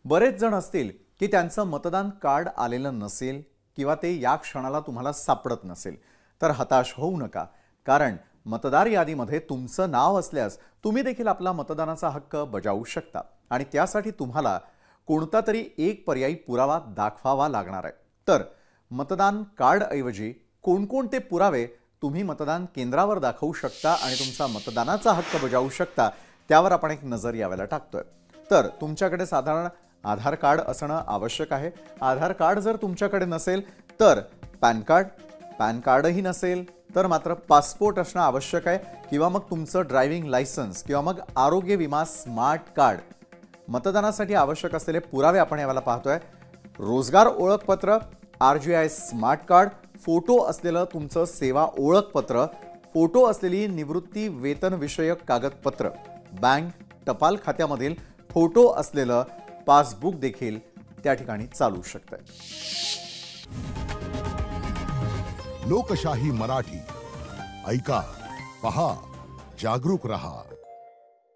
बरेच जण असतील की त्यांचं मतदान कार्ड आलेलं नसेल किंवा ते या क्षणाला तुम्हाला सापडत नसेल, तर हताश होऊ नका, कारण मतदार यादीमध्ये तुमचं नाव असल्यास तुम्ही देखील आपला मतदानाचा हक्क बजावू शकता आणि त्यासाठी तुम्हाला कोणता तरी एक पर्यायी पुरावा दाखवावा लागणार आहे। तर मतदान कार्ड ऐवजी कोणकोणते पुरावे तुम्ही मतदान केंद्रावर दाखवू शकता आणि तुमचा मतदानाचा हक्क बजावू शकता त्यावर आपण एक नजर यावेळेला टाकतोय। तर तुमच्याकडे साधारण आधार कार्ड असणं आवश्यक आहे। आधार कार्ड जर तुमच्याकडे नसेल तर पॅन कार्डही नसेल तर मात्र पासपोर्ट असणं आवश्यक आहे, किंवा मग तुमचं ड्रायव्हिंग लायसन्स किंवा मग आरोग्य विमा स्मार्ट कार्ड। मतदानासाठी आवश्यक असलेले पुरावे आपण यावेळेला पाहतोय। रोजगार ओळखपत्र, RGI स्मार्ट कार्ड, फोटो असलेलं तुमचं सेवा ओळखपत्र, फोटो असलेली निवृत्ती वेतन विषयक कागदपत्र, बँक टपाल खात्यामधील फोटो असलेलं पासबुक देखील त्या ठिकाणी चालू शकतं। लोकशाही मराठी ऐका, पहा, जागरूक रहा।